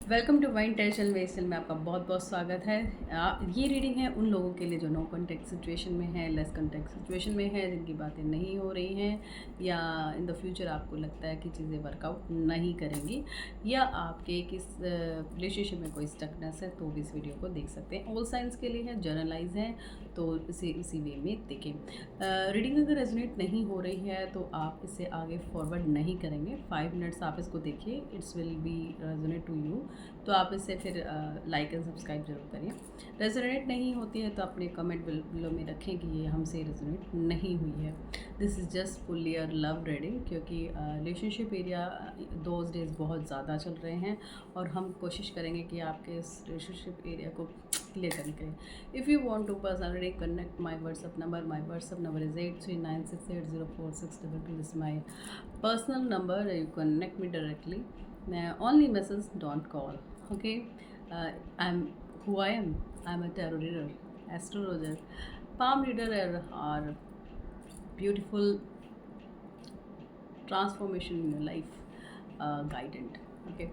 Welcome to my intentional वेस्टल में आपका बहुत बहुत स्वागत है। ये रीडिंग है उन लोगों के लिए जो नो कॉन्टेक्ट सिचुएशन में है, लेस कॉन्टेक्ट सिचुएशन में है, जिनकी बातें नहीं हो रही हैं या इन द फ्यूचर आपको लगता है कि चीज़ें वर्कआउट नहीं करेंगी या आपके किस रिलेशनशिप में कोई स्टकनेस है, तो भी इस वीडियो को देख सकते हैं। ऑल साइंस के लिए है, जर्नलाइज है, तो इसे इसी वे में देखें। रीडिंग अगर रेजोनेट नहीं हो रही है तो आप इसे आगे फॉरवर्ड नहीं करेंगे। 5 मिनट्स आप इसको देखिए, it's will be resonate to you, तो आप इसे फिर लाइक एंड सब्सक्राइब जरूर करिए। रेजोनेट नहीं होती है तो अपने कमेंट बिलो में रखें कि ये हमसे रेजोनेट नहीं हुई है। This is just full year love reading, क्योंकि रिलेशनशिप एरिया दोज डेज बहुत ज़्यादा चल रहे हैं और हम कोशिश करेंगे कि आपके इस रिलेशनशिप एरिया को क्लियर करने के लिए। If you want to personally connect my WhatsApp number is 8396804622। This my personal number, you connect me directly, only message, don't call. Okay, I'm who I am. I'm a tarot reader, astrologer, palm reader, or beautiful transformation in your life guidant. Okay.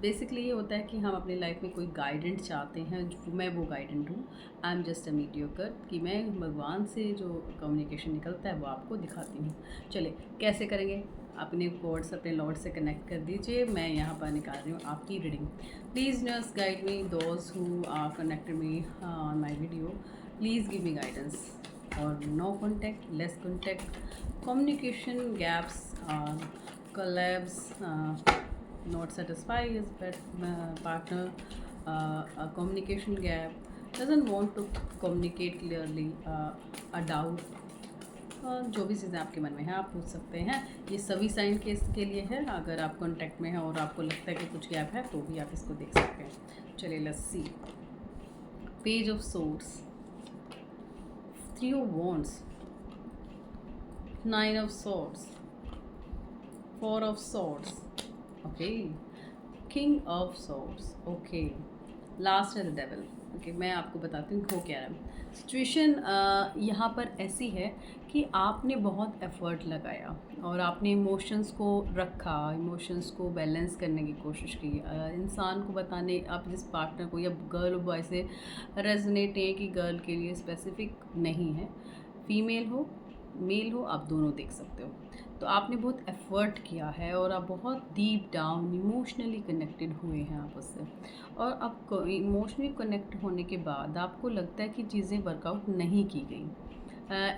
Basically ये होता है कि हम अपनी life में कोई गाइडेंट चाहते हैं, मैं वो गाइडेंट हूँ। I am just a mediocre, कि मैं भगवान से जो कम्युनिकेशन निकलता है वो आपको दिखाती हूँ। चलिए कैसे करेंगे, अपने कोड्स अपने लॉर्ड से कनेक्ट कर दीजिए। मैं यहाँ पर निकाल रही हूँ आपकी reading. Please just guide me, those who are connected me on my video, please give me guidance. और no contact, less contact, communication gaps, collabs, not satisfy his partner, a communication gap, doesn't want to communicate clearly, a doubt, जो भी चीज़ें आपके मन में है आप पूछ सकते हैं। ये सभी साइन केस के लिए है। अगर आप कॉन्टैक्ट में हैं और आपको लगता है कि कुछ गैप है तो भी आप इसको देख सकते हैं। चलिए let's see. Page of swords, 3 of wands, 9 of swords, 4 of swords, okay, king of swords, okay, last है द डेविल। ओके, मैं आपको बताती हूँ हो क्या है। सिचुएशन यहाँ पर ऐसी है कि आपने बहुत एफ़र्ट लगाया और आपने इमोशंस को रखा, इमोशंस को बैलेंस करने की कोशिश की। इंसान को बताने, आप जिस पार्टनर को, या गर्ल बॉय से रेजोनेट है कि गर्ल के लिए स्पेसिफिक नहीं है, फीमेल हो मेल हो, आप दोनों देख सकते हो। तो आपने बहुत एफ़र्ट किया है और आप बहुत डीप डाउन इमोशनली कनेक्टेड हुए हैं आपस से, और अब इमोशनली कनेक्ट होने के बाद आपको लगता है कि चीज़ें वर्कआउट नहीं की गई।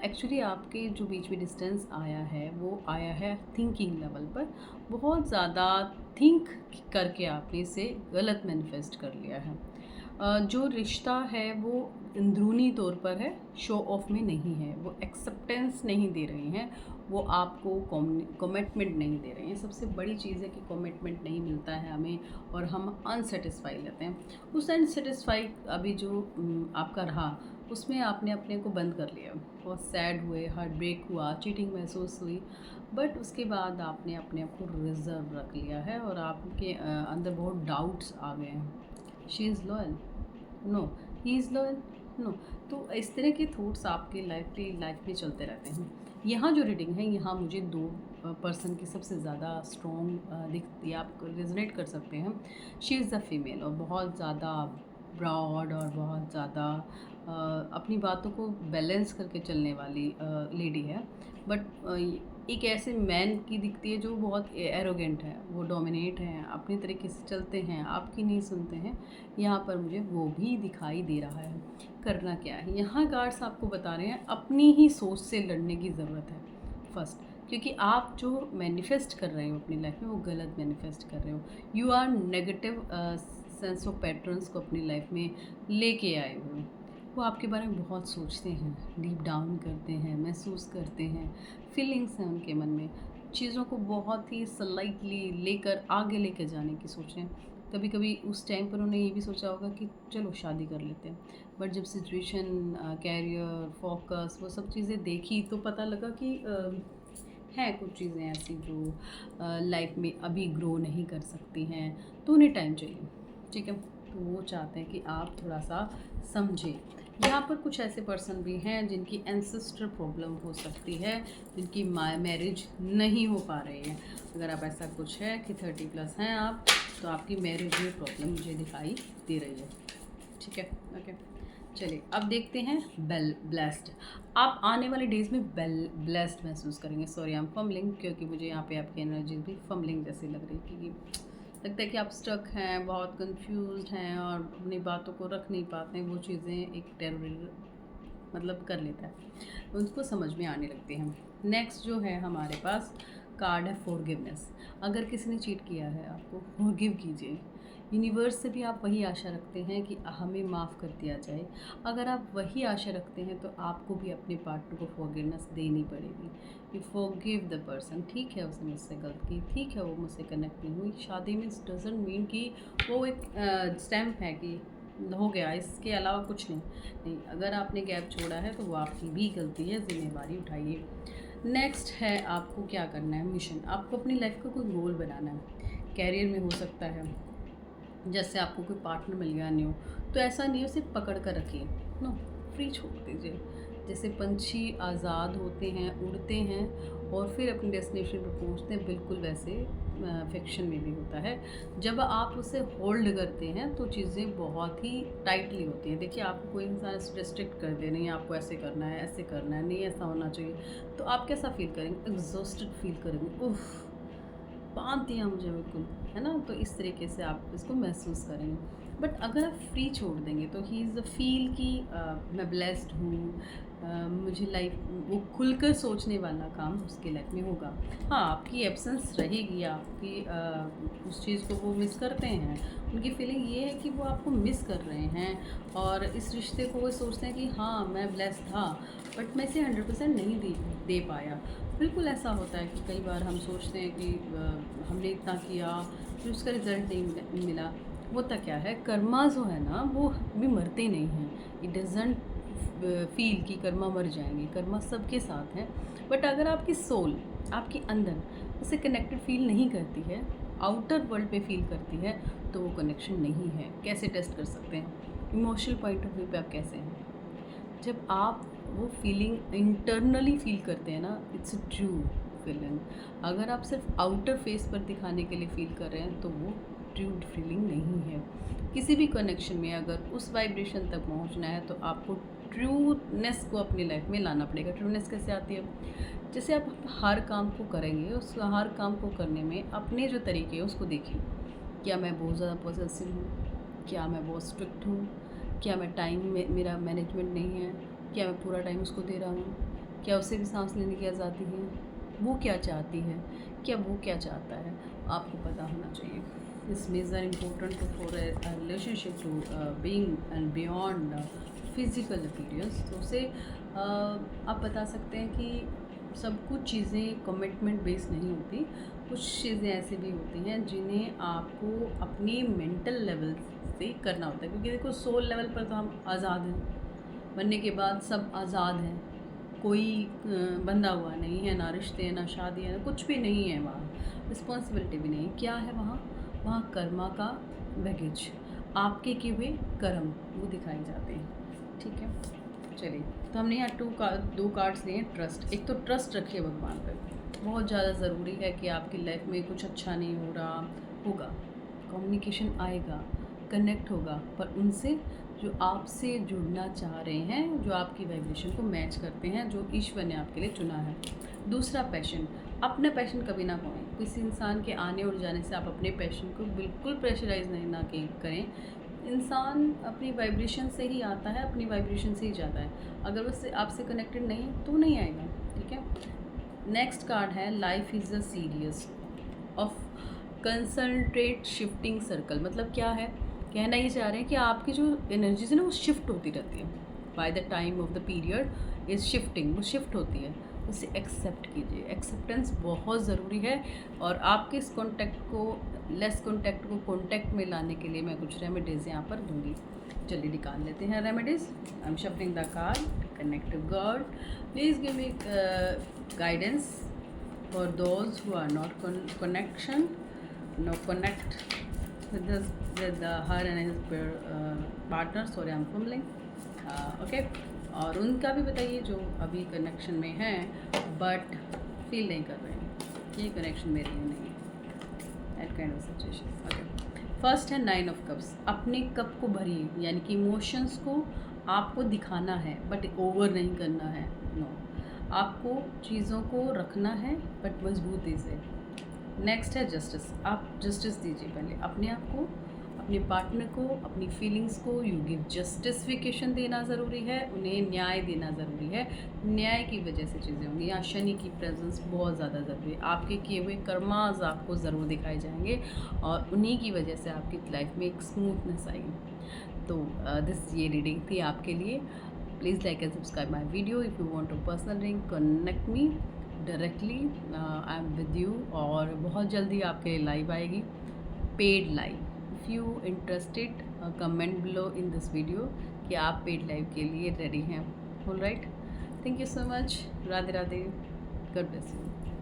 एक्चुअली आपके जो बीच में डिस्टेंस आया है वो आया है थिंकिंग लेवल पर। बहुत ज़्यादा थिंक करके आपने इसे गलत मैनिफेस्ट कर लिया है। जो रिश्ता है वो अंदरूनी तौर पर है, शो ऑफ में नहीं है। वो एक्सेप्टेंस नहीं दे रही हैं, वो आपको कमिटमेंट नहीं दे रहे हैं। सबसे बड़ी चीज़ है कि कमिटमेंट नहीं मिलता है हमें और हम अनसेटिस्फाई रहते हैं। उस अनसेटिस्फाई अभी जो आपका रहा, उसमें आपने अपने को बंद कर लिया, बहुत सैड हुए, हार्ट ब्रेक हुआ, चीटिंग महसूस हुई, बट उसके बाद आपने अपने आप को रिजर्व रख लिया है और आपके अंदर बहुत डाउट्स आ गए हैं। She is loyal, no, he is loyal, no. तो इस तरह के थॉट्स आपके लाइफ में चलते रहते हैं। यहाँ जो रीडिंग है, यहाँ मुझे 2 पर्सन की सबसे ज़्यादा स्ट्रॉन्ग दिखती है, आप रेजोनेट कर सकते हैं। शी इज़ द फीमेल और बहुत ज़्यादा ब्रॉड और बहुत ज़्यादा अपनी बातों को बैलेंस करके चलने वाली लेडी है। बट एक ऐसे मैन की दिखती है जो बहुत एरोगेंट है, वो डोमिनेट हैं, अपनी तरीके से चलते हैं, आपकी नहीं सुनते हैं। यहाँ पर मुझे वो भी दिखाई दे रहा है। करना क्या है, यहाँ गार्ड्स आपको बता रहे हैं अपनी ही सोच से लड़ने की ज़रूरत है फर्स्ट, क्योंकि आप जो मैनिफेस्ट कर रहे हो अपनी लाइफ में वो गलत मैनिफेस्ट कर रहे हो। You are negative sense of patterns को अपनी लाइफ में लेके आए हुए हो। वो आपके बारे में बहुत सोचते हैं, डीप डाउन करते हैं, महसूस करते हैं, फीलिंग्स हैं उनके मन में, चीज़ों को बहुत ही स्लाइटली लेकर आगे लेकर जाने की सोच रहे हैं। कभी कभी उस टाइम पर उन्होंने ये भी सोचा होगा कि चलो शादी कर लेते हैं, बट जब सिचुएशन, कैरियर, फोकस, वो सब चीज़ें देखी तो पता लगा कि हैं कुछ चीज़ें ऐसी जो लाइफ में अभी ग्रो नहीं कर सकती हैं, तो उन्हें टाइम चाहिए। ठीक है, तो वो चाहते हैं कि आप थोड़ा सा समझें। यहाँ पर कुछ ऐसे पर्सन भी हैं जिनकी एंसेस्टर प्रॉब्लम हो सकती है, जिनकी मैरिज नहीं हो पा रही है। अगर आप ऐसा कुछ है कि 30+ हैं आप, तो आपकी मैरिज में प्रॉब्लम मुझे दिखाई दे रही है। ठीक है, ओके। चलिए अब देखते हैं ब्लेस्ड। आप आने वाले डेज में ब्लेस्ड महसूस करेंगे। सॉरी आई एम फम्बलिंग, क्योंकि मुझे यहाँ पे आपकी एनर्जी भी फम्बलिंग जैसी लग रही है, क्योंकि लगता है कि आप स्टक हैं, बहुत कंफ्यूज्ड हैं और अपनी बातों को रख नहीं पाते हैं। वो चीज़ें एक टेरर मतलब कर लेता है, उनको समझ में आने लगते हैं। नेक्स्ट जो है हमारे पास कार्ड है फॉरगिवनेस। अगर किसी ने चीट किया है आपको, फॉरगिव कीजिए। यूनिवर्स से भी आप वही आशा रखते हैं कि हमें माफ़ कर दिया जाए। अगर आप वही आशा रखते हैं तो आपको भी अपने पार्टनर को फॉरगिवनेस देनी पड़ेगी। You forgive the person. ठीक है उसने मुझसे गलत की, ठीक है वो मुझसे कनेक्ट नहीं हुई। शादी मीन्स डजंट मीन कि वो एक स्टैम्प है कि हो गया, इसके अलावा कुछ नहीं। अगर आपने गैप छोड़ा है तो वो आपकी भी गलती है, जिम्मेदारी उठाइए। नेक्स्ट है आपको क्या करना है, मिशन। आपको अपनी लाइफ का कोई गोल बनाना है। कैरियर में हो सकता है, जैसे आपको कोई पार्टनर मिल गया न्यू, तो ऐसा नहीं उसे पकड़ कर रखिए, नो, फ्री छोड़ दीजिए। जैसे पंछी आज़ाद होते हैं, उड़ते हैं और फिर अपनी डेस्टिनेशन पर पहुंचते हैं, बिल्कुल वैसे फिक्शन में भी होता है। जब आप उसे होल्ड करते हैं तो चीज़ें बहुत ही टाइटली होती हैं। देखिए आपको कोई इंसान रिस्ट्रिक्ट कर दे, नहीं आपको ऐसे करना है, ऐसे करना है, नहीं ऐसा होना चाहिए, तो आप कैसा फील करेंगे? एग्जॉस्टेड फील करेंगे, उफ बांध दिया मुझे बिल्कुल, है ना? तो इस तरीके से आप इसको महसूस करेंगे। बट अगर आप फ्री छोड़ देंगे तो ही इज़ द फील कि मैं ब्लेस्ड हूँ, मुझे लाइफ वो खुलकर सोचने वाला काम उसके लाइफ में होगा। हाँ, आपकी एब्सेंस रहेगी, आपकी उस चीज़ को वो मिस करते हैं। उनकी फीलिंग ये है कि वो आपको मिस कर रहे हैं और इस रिश्ते को वो सोचते हैं कि हाँ मैं ब्लेस्ड था, बट मैं इसे 100% नहीं दे पाया। बिल्कुल ऐसा होता है कि कई बार हम सोचते हैं कि हमने इतना किया फिर उसका रिज़ल्ट नहीं मिला। होता क्या है, कर्मा जो है ना वो भी मरते नहीं हैं। इट डजेंट फील कि कर्मा मर जाएंगे, कर्मा सबके साथ हैं। बट अगर आपकी सोल आपके अंदर उससे कनेक्टेड फील नहीं करती है, आउटर वर्ल्ड पे फील करती है, तो वो कनेक्शन नहीं है। कैसे टेस्ट कर सकते हैं? इमोशनल पॉइंट ऑफ व्यू पे आप कैसे हैं? जब आप वो फीलिंग इंटरनली फील करते हैं ना, इट्स अ ट्रू फीलिंग। अगर आप सिर्फ आउटर फेस पर दिखाने के लिए फील कर रहे हैं तो वो ट्रू फीलिंग नहीं है। किसी भी कनेक्शन में अगर उस वाइब्रेशन तक पहुंचना है तो आपको ट्रूनेस को अपनी लाइफ में लाना पड़ेगा। ट्रूनेस कैसे आती है? जैसे आप हर काम को करेंगे, उस हर काम को करने में अपने जो तरीके हैं उसको देखिए। क्या मैं बहुत ज़्यादा पॉसेसिव हूँ? क्या मैं बहुत स्ट्रिक्ट हूँ? क्या मैं टाइम में मेरा मैनेजमेंट नहीं है? क्या मैं पूरा टाइम उसको दे रहा हूँ? क्या उसे भी सांस लेने की आज़ादी है? वो क्या चाहती है? क्या वो क्या चाहता है? आपको पता होना चाहिए। This means are important to for a relationship to being and beyond physical appearance. तो उसे आप बता सकते हैं कि सब कुछ चीज़ें कमिटमेंट बेस्ड नहीं होती। कुछ चीज़ें ऐसी भी होती हैं जिन्हें आपको अपनी मेंटल लेवल से करना होता है, क्योंकि देखो सोल लेवल पर तो हम आज़ाद हैं, बनने के बाद सब आज़ाद हैं, कोई बंधा हुआ नहीं है, ना रिश्ते ना शादी है, कुछ भी नहीं है वहाँ, रिस्पॉन्सिबिलिटी भी नहीं। क्या है वहाँ? वहाँ कर्मा का बैगेज, आपके किए हुए कर्म वो दिखाए जाते हैं। ठीक है, चलिए तो हमने यहाँ दो कार्ड्स लिए हैं। ट्रस्ट, एक तो ट्रस्ट रखिए भगवान पर, बहुत ज़्यादा ज़रूरी है कि आपकी लाइफ में कुछ अच्छा नहीं हो रहा होगा, कम्युनिकेशन आएगा, कनेक्ट होगा, पर उनसे जो आपसे जुड़ना चाह रहे हैं, जो आपकी वाइब्रेशन को मैच करते हैं, जो ईश्वर ने आपके लिए चुना है। दूसरा पैशन, अपना पैशन कभी ना खोएं। किसी इंसान के आने और जाने से आप अपने पैशन को बिल्कुल प्रेशराइज नहीं ना करें। इंसान अपनी वाइब्रेशन से ही आता है, अपनी वाइब्रेशन से ही जाता है। अगर वो आपसे कनेक्टेड नहीं है तो नहीं आएगा। ठीक है, नेक्स्ट कार्ड है life is a series of concentrate shifting circle. मतलब क्या है, कहना ये चाह रहे हैं कि आपकी जो एनर्जीज है ना वो शिफ्ट होती रहती है। By the time of the period is shifting, वो शिफ्ट होती है, उसे एक्सेप्ट कीजिए। एक्सेप्टेंस बहुत ज़रूरी है। और आपके इस कॉन्टैक्ट को, लेस कॉन्टैक्ट को कॉन्टैक्ट में लाने के लिए मैं कुछ रेमेडीज़ यहाँ पर दूँगी। चलिए निकाल लेते हैं remedies. I am shuffling the card. Connect to God, please give me guidance for those who are not connect with her and his partner. Sorry I'm fumbling. Okay, और उनका भी बताइए जो अभी कनेक्शन में हैं बट फील नहीं कर रहे हैं, ये कनेक्शन मेरे लिए नहीं है, that kind of situation. Okay. First है 9 ऑफ कप्स, अपने कप को भरिए, यानी कि इमोशंस को आपको दिखाना है बट ओवर नहीं करना है, नो, आपको चीज़ों को रखना है बट मजबूती से। नेक्स्ट है जस्टिस, आप जस्टिस दीजिए पहले अपने आप को, अपने पार्टनर को, अपनी फीलिंग्स को, यू गिव जस्टिफिकेशन देना ज़रूरी है, उन्हें न्याय देना ज़रूरी है, न्याय की वजह से चीज़ें होंगी। यहाँ शनि की प्रेजेंस बहुत ज़्यादा ज़रूरी है, आपके किए हुए कर्माज आपको ज़रूर दिखाए जाएंगे और उन्हीं की वजह से आपकी लाइफ में एक स्मूथनेस आएगी। तो दिस ये रीडिंग थी आपके लिए। Please like and subscribe my video. If you want to personal reading connect me directly, I am with you. और बहुत जल्दी आपके लिए लाइव आएगी, paid live. If you interested comment below in this video कि आप पेड लाइव के लिए रेडी हैं। All right, thank you so much, Radhe Radhe, God bless you.